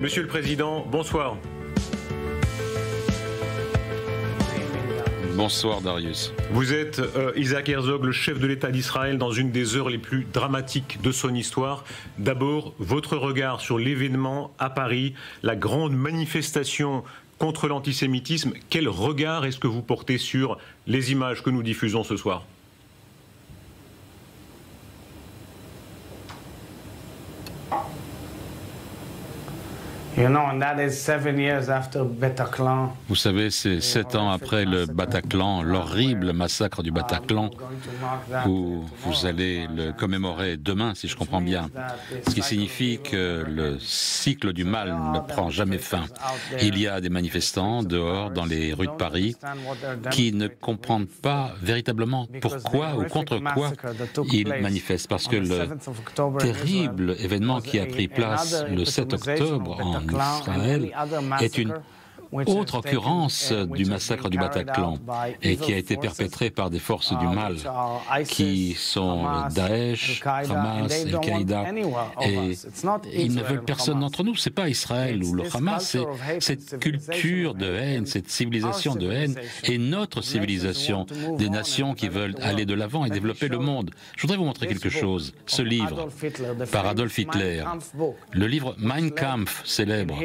Monsieur le Président, bonsoir. Bonsoir Darius. Vous êtes Isaac Herzog, le chef de l'État d'Israël, dans une des heures les plus dramatiques de son histoire. D'abord, votre regard sur l'événement à Paris, la grande manifestation contre l'antisémitisme. Quel regard est-ce que vous portez sur les images que nous diffusons ce soir ? Vous savez, c'est 7 ans après le Bataclan, l'horrible massacre du Bataclan, où vous allez le commémorer demain, si je comprends bien. Ce qui signifie que le cycle du mal ne prend jamais fin. Il y a des manifestants dehors, dans les rues de Paris, qui ne comprennent pas véritablement pourquoi ou contre quoi ils manifestent. Parce que le terrible événement qui a pris place le 7 octobre en Israël est une autre occurrence du massacre du Bataclan et qui a été perpétré par des forces du mal qui sont Daesh, Hamas, Al-Qaïda, et ils ne veulent personne d'entre nous. C'est pas Israël ou le Hamas, c'est cette culture de haine, cette civilisation de haine est notre civilisation, des nations qui veulent aller de l'avant et développer le monde. Je voudrais vous montrer quelque chose. Ce livre par Adolf Hitler, le livre Mein Kampf célèbre,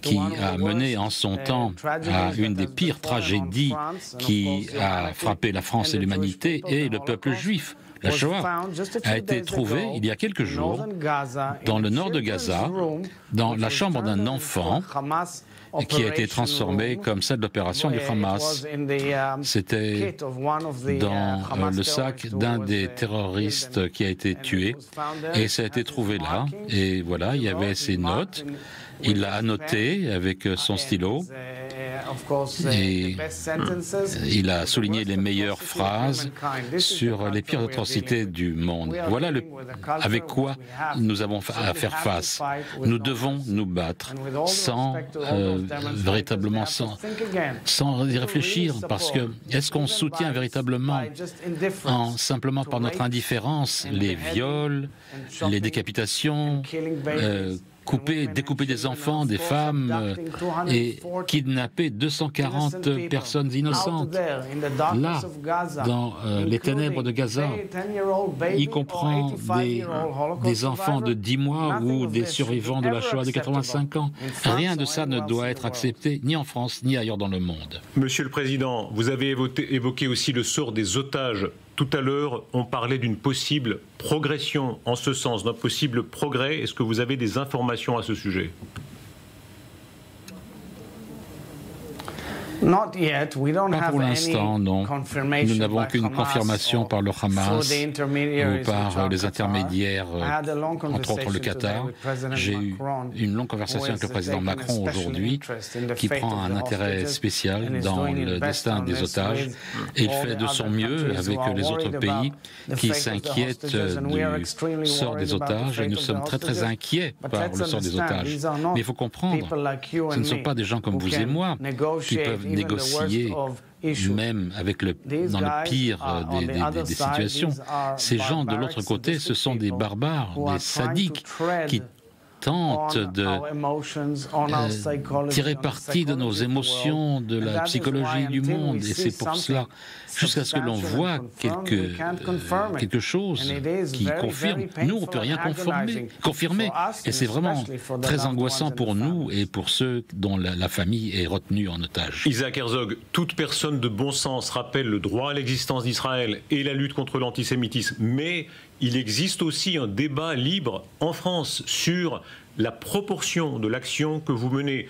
qui a mené en son temps à une des pires tragédies qui a frappé la France et l'humanité et le peuple juif. La Shoah a été trouvée il y a quelques jours dans le nord de Gaza, dans la chambre d'un enfant qui a été transformée comme celle d'opération du Hamas. C'était dans le sac d'un des terroristes qui a été tué et ça a été trouvé là. Et voilà, il y avait ces notes. Il l'a annoté avec son stylo et il a souligné les meilleures phrases sur les pires atrocités du monde. Voilà avec quoi nous avons à faire face. Nous devons nous battre véritablement sans y réfléchir, parce que est-ce qu'on soutient véritablement simplement par notre indifférence les viols, les décapitations, découper des enfants, des femmes et kidnapper 240 personnes innocentes. Là, dans les ténèbres de Gaza, y comprend des enfants de 10 mois ou des survivants de la Shoah de 85 ans. Rien de ça ne doit être accepté, ni en France, ni ailleurs dans le monde. Monsieur le Président, vous avez évoqué aussi le sort des otages. Tout à l'heure, on parlait d'une possible progression en ce sens, d'un possible progrès. Est-ce que vous avez des informations à ce sujet ? Pas pour l'instant, non. Nous n'avons qu'une confirmation par le Hamas ou par les intermédiaires, entre autres le Qatar. J'ai eu une longue conversation avec le président Macron aujourd'hui, qui prend un intérêt spécial dans le destin des otages. Et il fait de son mieux avec les autres pays qui s'inquiètent du sort des otages. Et nous sommes très très inquiets par le sort des otages. Mais il faut comprendre, ce ne sont pas des gens comme vous et moi qui peuvent négocier, même dans le pire des situations. Ces gens de l'autre côté, ce sont des barbares, des sadiques qui tentent de tirer parti de nos émotions, de la psychologie du monde. Et c'est pour cela, jusqu'à ce que l'on voit quelque chose qui confirme. Nous, on ne peut rien confirmer. Et c'est vraiment très angoissant pour nous et pour ceux dont la famille est retenue en otage. Isaac Herzog, toute personne de bon sens rappelle le droit à l'existence d'Israël et la lutte contre l'antisémitisme. Mais il existe aussi un débat libre en France sur la proportion de l'action que vous menez.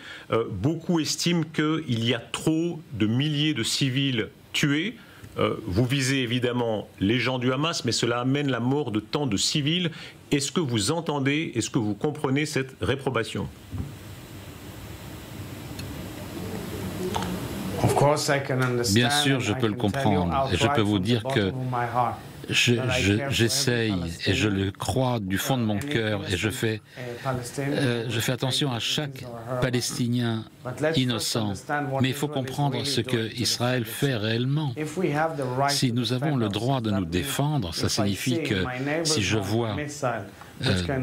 Beaucoup estiment qu'il y a trop de milliers de civils tués. Vous visez évidemment les gens du Hamas, mais cela amène la mort de tant de civils. Est-ce que vous entendez, est-ce que vous comprenez cette réprobation ? Bien sûr, je peux le comprendre. Et je peux vous dire que j'essaye et je le crois du fond de mon cœur et je fais attention à chaque Palestinien innocent. Mais il faut comprendre ce que Israël fait réellement. Si nous avons le droit de nous défendre, ça signifie que si je vois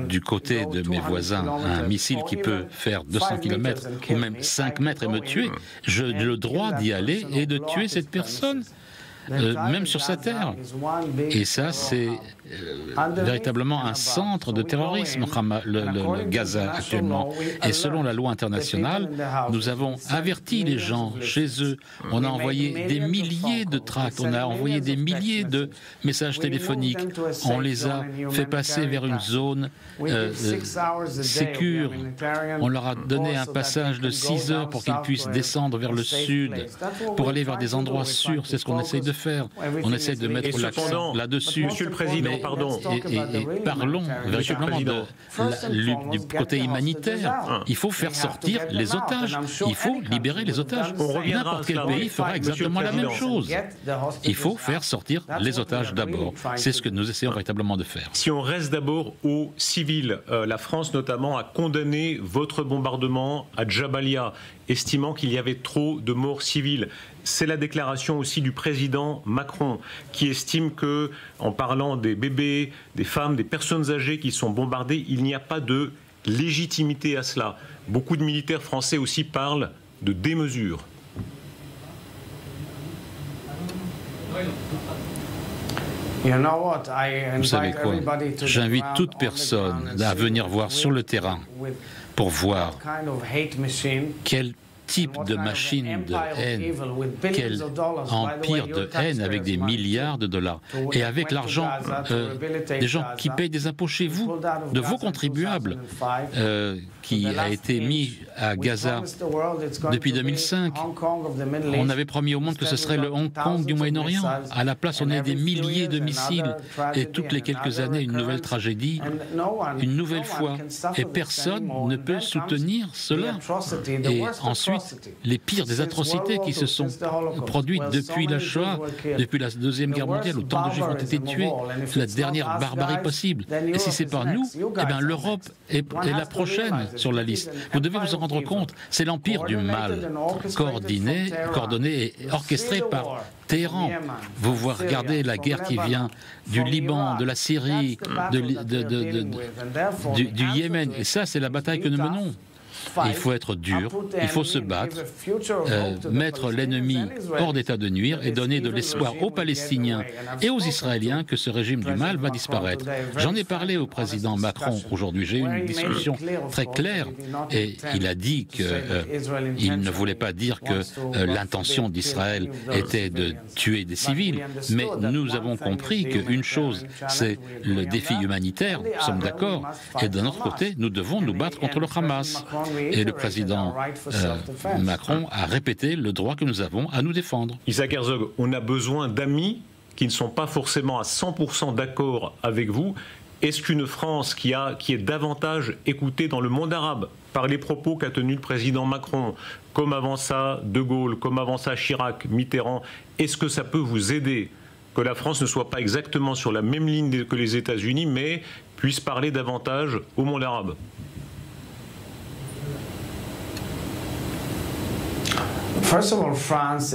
du côté de mes voisins un missile qui peut faire 200 km ou même 5 mètres et me tuer, j'ai le droit d'y aller et de tuer cette personne. Même sur sa terre. Et ça, c'est véritablement un centre de terrorisme, le Gaza actuellement. Et selon la loi internationale, nous avons averti les gens chez eux. On a envoyé des milliers de tracts, on a envoyé des milliers de messages téléphoniques. On les a fait passer vers une zone sécure. On leur a donné un passage de 6 heures pour qu'ils puissent descendre vers le sud, pour aller vers des endroits sûrs. C'est ce qu'on essaye de faire. On essaie de mettre l'accent là-dessus. Monsieur le Président, pardon. Et parlons véritablement du côté humanitaire. Il faut faire sortir les otages. Il faut libérer les otages. N'importe quel pays fera exactement la même chose. Il faut faire sortir les otages d'abord. C'est ce que nous essayons véritablement de faire. Si on reste d'abord aux civils, la France notamment a condamné votre bombardement à Jabalia, estimant qu'il y avait trop de morts civiles. C'est la déclaration aussi du président Macron, qui estime que, en parlant des bébés, des femmes, des personnes âgées qui sont bombardées, il n'y a pas de légitimité à cela. Beaucoup de militaires français aussi parlent de démesure. Vous savez quoi? J'invite toute personne à venir voir sur le terrain pour voir quel type de machine de haine, quel empire de haine avec des milliards de dollars et avec l'argent des gens qui payent des impôts chez vous, de vos contribuables, qui a été mis à Gaza depuis 2005. On avait promis au monde que ce serait le Hong Kong du Moyen-Orient. À la place, on a des milliers de missiles et toutes les quelques années, une nouvelle tragédie, une nouvelle fois. Et personne ne peut soutenir cela. Et ensuite, les pires des atrocités qui se sont produites depuis la Shoah, depuis la Deuxième Guerre mondiale, où tant de Juifs ont été tués, la dernière barbarie possible. Et si ce n'est pas nous, eh bien l'Europe est la prochaine sur la liste. Vous devez vous en rendre compte, c'est l'empire du mal, coordonné et orchestré par Téhéran. Vous regardez la guerre qui vient du Liban, de la Syrie, du Yémen, et ça c'est la bataille que nous menons. Il faut être dur, il faut se battre, mettre l'ennemi hors d'état de nuire et donner de l'espoir aux Palestiniens et aux Israéliens que ce régime du mal va disparaître. J'en ai parlé au président Macron aujourd'hui, j'ai eu une discussion très claire et il a dit qu'il ne voulait pas dire que l'intention d'Israël était de tuer des civils, mais nous avons compris qu'une chose, c'est le défi humanitaire, nous sommes d'accord, et d'un autre côté, nous devons nous battre contre le Hamas. Et le président Macron a répété le droit que nous avons à nous défendre. Isaac Herzog, on a besoin d'amis qui ne sont pas forcément à 100% d'accord avec vous. Est-ce qu'une France qui est davantage écoutée dans le monde arabe par les propos qu'a tenus le président Macron, comme avant ça De Gaulle, comme avant ça Chirac, Mitterrand, est-ce que ça peut vous aider que la France ne soit pas exactement sur la même ligne que les États-Unis, mais puisse parler davantage au monde arabe ?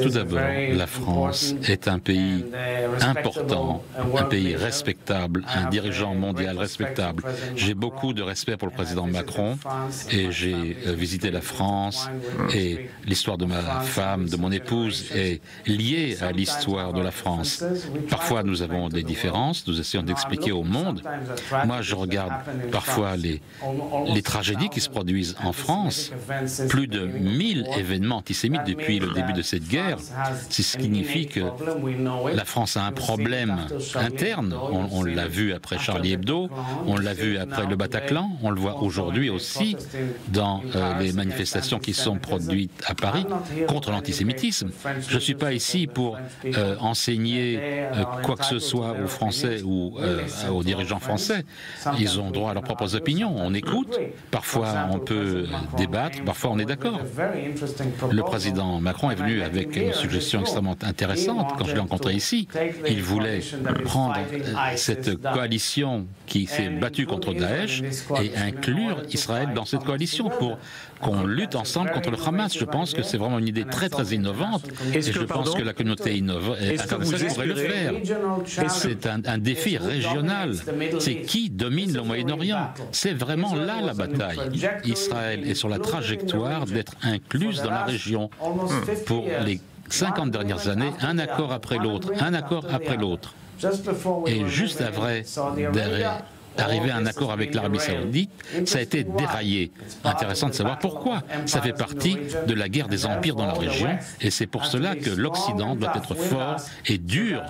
Tout d'abord, la France est un pays important, un pays respectable, un dirigeant mondial respectable. J'ai beaucoup de respect pour le président Macron et j'ai visité la France et l'histoire de ma femme, de mon épouse est liée à l'histoire de la France. Parfois, nous avons des différences, nous essayons d'expliquer au monde. Moi, je regarde parfois les tragédies qui se produisent en France, plus de 1000 événements antisémites depuis le début de cette guerre, c'est ce qui signifie que la France a un problème interne. On l'a vu après Charlie Hebdo, on l'a vu après le Bataclan, on le voit aujourd'hui aussi dans les manifestations qui sont produites à Paris contre l'antisémitisme. Je ne suis pas ici pour enseigner quoi que ce soit aux Français ou aux dirigeants français. Ils ont droit à leurs propres opinions, on écoute, parfois on peut débattre, parfois on est d'accord. Le président président Macron est venu avec une suggestion extrêmement intéressante quand je l'ai rencontré ici. Il voulait prendre cette coalition qui s'est battue contre Daesh et inclure Israël dans cette coalition pour qu'on lutte ensemble contre le Hamas. Je pense que c'est vraiment une idée très très innovante et je pense que la communauté internationale pourrait le faire. C'est un défi régional. C'est qui domine le Moyen-Orient. C'est vraiment là la bataille. Israël est sur la trajectoire d'être incluse dans la région pour les 50 dernières années, un accord après l'autre, un accord après l'autre. Et juste après arriver à un accord avec l'Arabie Saoudite, ça a été déraillé. Intéressant de savoir pourquoi. Ça fait partie de la guerre des empires dans la région et c'est pour cela que l'Occident doit être fort et dur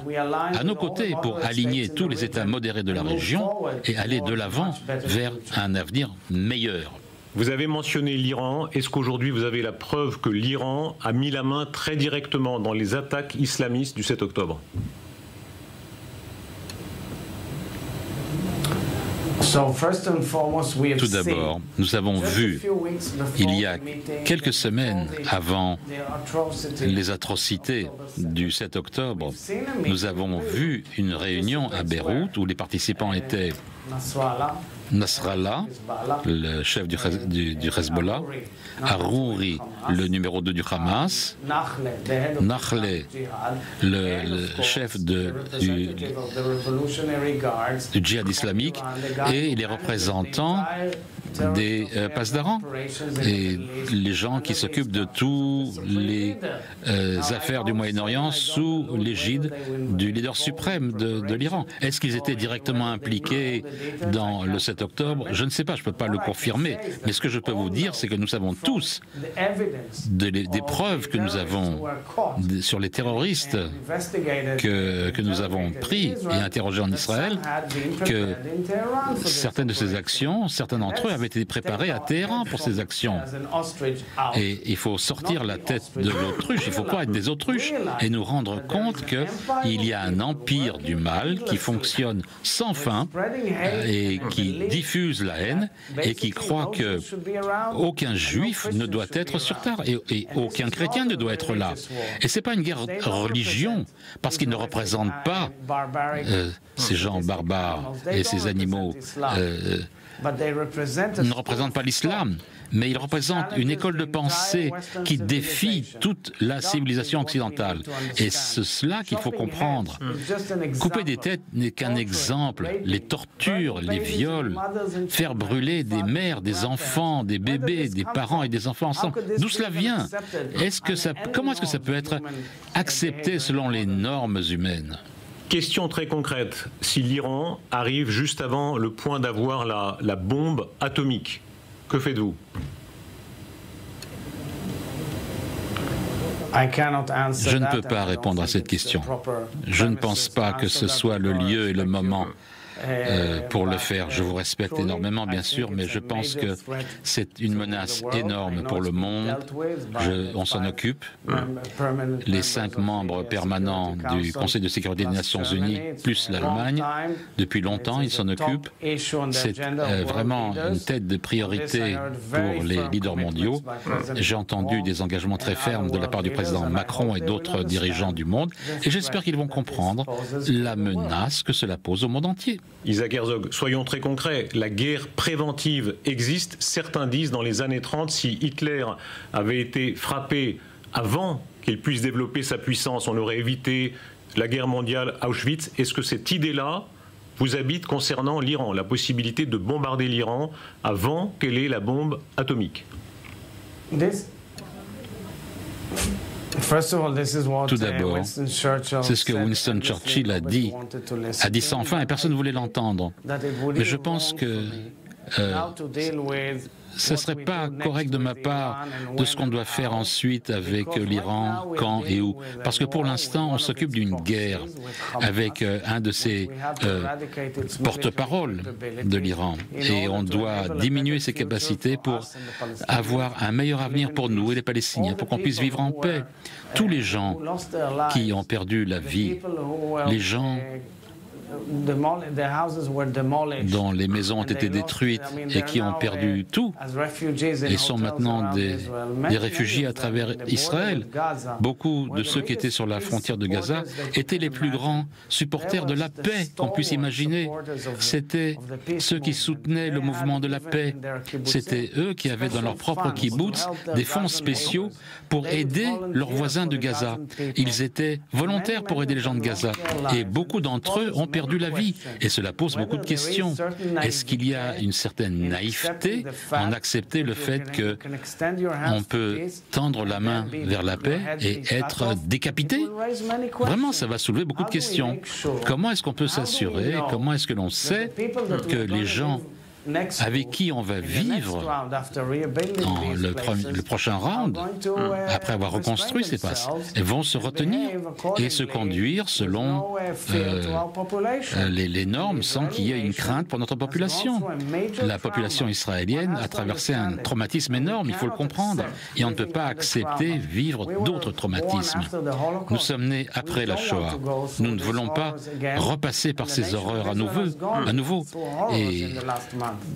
à nos côtés pour aligner tous les États modérés de la région et aller de l'avant vers un avenir meilleur. Vous avez mentionné l'Iran. Est-ce qu'aujourd'hui vous avez la preuve que l'Iran a mis la main très directement dans les attaques islamistes du 7 octobre ? Tout d'abord, nous avons vu, il y a quelques semaines avant les atrocités du 7 octobre, nous avons vu une réunion à Beyrouth où les participants étaient Nasrallah, le chef du Hezbollah, Harouri, le numéro 2 du Hamas, Nakhleh, le chef du djihad islamique, et les représentants des Pasdaran et les gens qui s'occupent de toutes les affaires du Moyen-Orient sous l'égide du leader suprême de l'Iran. Est-ce qu'ils étaient directement impliqués dans le 7 octobre? Je ne sais pas, je ne peux pas le confirmer. Mais ce que je peux vous dire, c'est que nous savons tous des preuves que nous avons sur les terroristes que nous avons pris et interrogés en Israël, que certaines de ces actions, certains d'entre eux avaient été préparés à Téhéran pour ces actions. Et il faut sortir la tête de l'autruche, il ne faut pas être des autruches et nous rendre compte qu'il y a un empire du mal qui fonctionne sans fin et qui diffuse la haine et qui croit que aucun juif ne doit être sur terre et aucun chrétien ne doit être là. Et ce n'est pas une guerre religion, parce qu'ils ne représentent pas ces gens barbares et ces animaux ne représentent pas l'islam, mais ils représentent une école de pensée qui défie toute la civilisation occidentale. Et c'est cela qu'il faut comprendre. Couper des têtes n'est qu'un exemple. Les tortures, les viols, faire brûler des mères, des enfants, des bébés, des parents et des enfants ensemble, d'où cela vient? Comment est-ce que ça peut être accepté selon les normes humaines? Question très concrète. Si l'Iran arrive juste avant le point d'avoir la bombe atomique, que faites-vous? Je ne peux pas répondre à cette question. Je ne pense pas que ce soit le lieu et le moment pour le faire. Je vous respecte énormément, bien sûr, mais je pense que c'est une menace énorme pour le monde. On s'en occupe. Les 5 membres permanents du Conseil de sécurité des Nations Unies, plus l'Allemagne, depuis longtemps, ils s'en occupent. C'est vraiment une tête de priorité pour les leaders mondiaux. J'ai entendu des engagements très fermes de la part du président Macron et d'autres dirigeants du monde, et j'espère qu'ils vont comprendre la menace que cela pose au monde entier. Isaac Herzog, soyons très concrets, la guerre préventive existe. Certains disent dans les années 30, si Hitler avait été frappé avant qu'il puisse développer sa puissance, on aurait évité la guerre mondiale, Auschwitz. Est-ce que cette idée-là vous habite concernant l'Iran, la possibilité de bombarder l'Iran avant qu'elle ait la bombe atomique? Tout d'abord, c'est ce que Winston Churchill a dit sans fin et personne ne voulait l'entendre. Mais je pense que ce ne serait pas correct de ma part de ce qu'on doit faire ensuite avec l'Iran, quand et où. Parce que pour l'instant, on s'occupe d'une guerre avec un de ses porte-parole de l'Iran. Et on doit diminuer ses capacités pour avoir un meilleur avenir pour nous et les Palestiniens, pour qu'on puisse vivre en paix. Tous les gens qui ont perdu la vie, les gens dont les maisons ont été détruites et qui ont perdu tout et sont maintenant des réfugiés à travers Israël. Beaucoup de ceux qui étaient sur la frontière de Gaza étaient les plus grands supporters de la paix qu'on puisse imaginer. C'était ceux qui soutenaient le mouvement de la paix. C'était eux qui avaient dans leur propre kibbutz des fonds spéciaux pour aider leurs voisins de Gaza. Ils étaient volontaires pour aider les gens de Gaza. Et beaucoup d'entre eux ont perdu la vie. Et cela pose beaucoup de questions. Est-ce qu'il y a une certaine naïveté en accepter le fait qu'on peut tendre la main vers la paix et être décapité? Vraiment, ça va soulever beaucoup de questions. Comment est-ce qu'on peut s'assurer, comment est-ce que l'on sait que les gens avec qui on va vivre dans le prochain round, après avoir reconstruit ces passes, vont se retenir et se conduire selon les normes sans qu'il y ait une crainte pour notre population. La population israélienne a traversé un traumatisme énorme, il faut le comprendre, et on ne peut pas accepter vivre d'autres traumatismes. Nous sommes nés après la Shoah. Nous ne voulons pas repasser par ces horreurs à nouveau. Et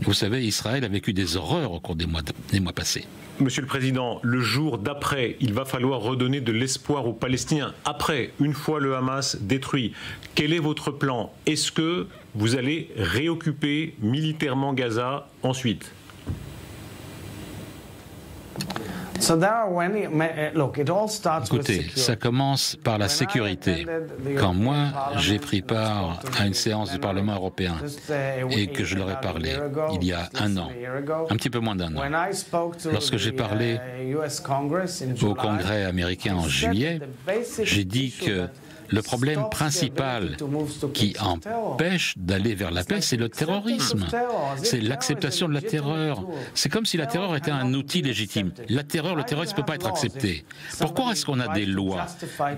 vous savez, Israël a vécu des horreurs au cours des mois passés. Monsieur le Président, le jour d'après, il va falloir redonner de l'espoir aux Palestiniens. Après, une fois le Hamas détruit, quel est votre plan? Est-ce que vous allez réoccuper militairement Gaza ensuite? Écoutez, ça commence par la sécurité. Quand moi, j'ai pris part à une séance du Parlement européen et que je leur ai parlé, il y a un an, un petit peu moins d'un an, lorsque j'ai parlé au Congrès américain en juillet, j'ai dit que le problème principal qui empêche d'aller vers la paix, c'est le terrorisme. C'est l'acceptation de la terreur. C'est comme si la terreur était un outil légitime. Le terrorisme ne peut pas être accepté. Pourquoi est-ce qu'on a des lois?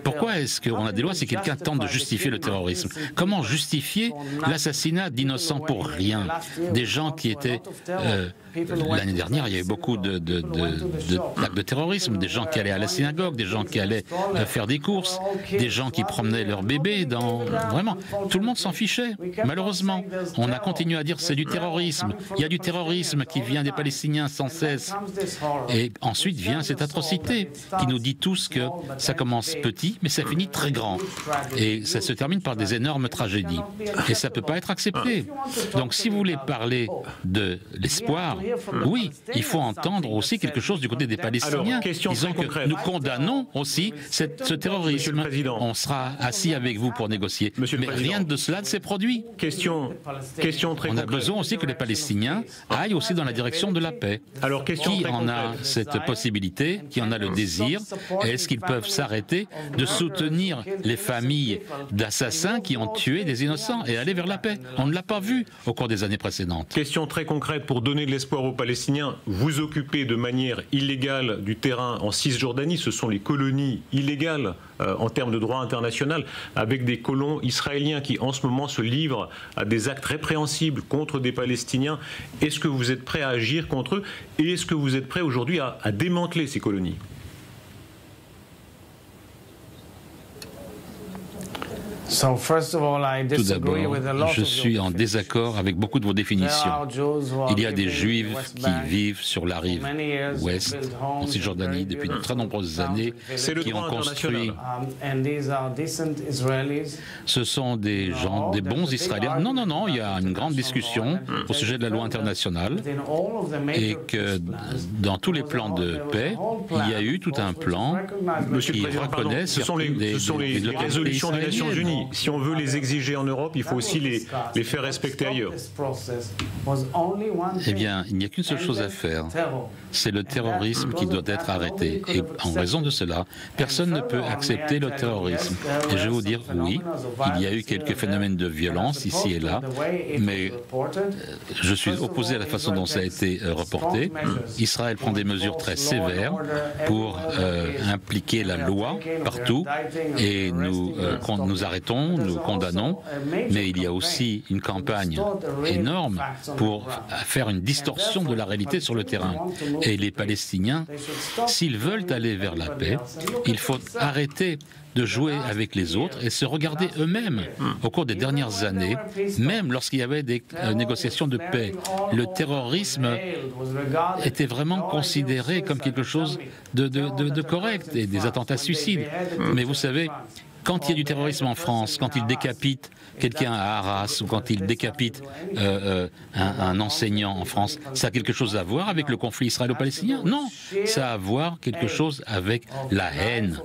Pourquoi est-ce qu'on a des lois si quelqu'un tente de justifier le terrorisme? Comment justifier l'assassinat d'innocents pour rien? Des gens qui étaient... L'année dernière, il y a eu beaucoup d'actes de terrorisme, des gens qui allaient à la synagogue, des gens qui allaient faire des courses, des gens qui promenaient leurs bébés dans... Vraiment, tout le monde s'en fichait. Malheureusement, on a continué à dire c'est du terrorisme. Il y a du terrorisme qui vient des Palestiniens sans cesse. Et ensuite vient cette atrocité qui nous dit tous que ça commence petit, mais ça finit très grand. Et ça se termine par des énormes tragédies. Et ça ne peut pas être accepté. Donc si vous voulez parler de l'espoir, oui, il faut entendre aussi quelque chose du côté des Palestiniens. Disons que nous condamnons aussi ce terrorisme. On sera assis avec vous pour négocier. Mais rien de cela ne s'est produit. Question très concrète. On a besoin aussi que les Palestiniens aillent aussi dans la direction de la paix. Alors, qui en a cette possibilité, qui en a le désir? Est-ce qu'ils peuvent s'arrêter de soutenir les familles d'assassins qui ont tué des innocents et aller vers la paix? On ne l'a pas vu au cours des années précédentes. Question très concrète pour donner de l'espoir aux Palestiniens. Vous occupez de manière illégale du terrain en Cisjordanie. Ce sont les colonies illégales en termes de droit international, avec des colons israéliens qui en ce moment se livrent à des actes répréhensibles contre des Palestiniens. Est-ce que vous êtes prêt à agir contre eux et est-ce que vous êtes prêt aujourd'hui à démanteler ces colonies? Tout d'abord, je suis en désaccord avec beaucoup de vos définitions. Il y a des Juifs qui vivent sur la rive ouest, en Cisjordanie, depuis de très nombreuses années, qui ont construit. Ce sont des gens, des bons Israéliens. Non, non, non, il y a une grande discussion au sujet de la loi internationale et que dans tous les plans de paix, il y a eu tout un plan qui reconnaît ce sont les résolutions des Nations Unies. Si on veut les exiger en Europe, il faut aussi les faire respecter ailleurs. Eh bien, il n'y a qu'une seule chose à faire, c'est le terrorisme qui doit être arrêté. Et en raison de cela, personne ne peut accepter le terrorisme. Et je vais vous dire, oui, il y a eu quelques phénomènes de violence ici et là, mais je suis opposé à la façon dont ça a été reporté. Israël prend des mesures très sévères pour impliquer la loi partout et nous arrêtons regrettons, nous condamnons, mais il y a aussi une campagne énorme pour faire une distorsion de la réalité sur le terrain. Et les Palestiniens, s'ils veulent aller vers la paix, il faut arrêter de jouer avec les autres et se regarder eux-mêmes. Au cours des dernières années, même lorsqu'il y avait des négociations de paix, le terrorisme était vraiment considéré comme quelque chose de correct, et des attentats suicides. Mais vous savez, quand il y a du terrorisme en France, quand ils décapitent quelqu'un à Arras ou quand ils décapitent un enseignant en France, ça a quelque chose à voir avec le conflit israélo-palestinien? Non, ça a à voir quelque chose avec la haine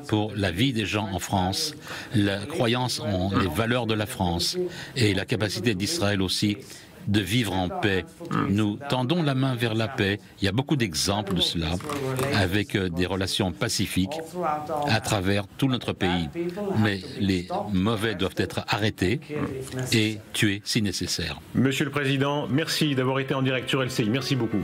pour la vie des gens en France, la croyance en les valeurs de la France et la capacité d'Israël aussi de vivre en paix. Nous tendons la main vers la paix. Il y a beaucoup d'exemples de cela, avec des relations pacifiques à travers tout notre pays. Mais les mauvais doivent être arrêtés et tués si nécessaire. Monsieur le Président, merci d'avoir été en direct sur LCI. Merci beaucoup.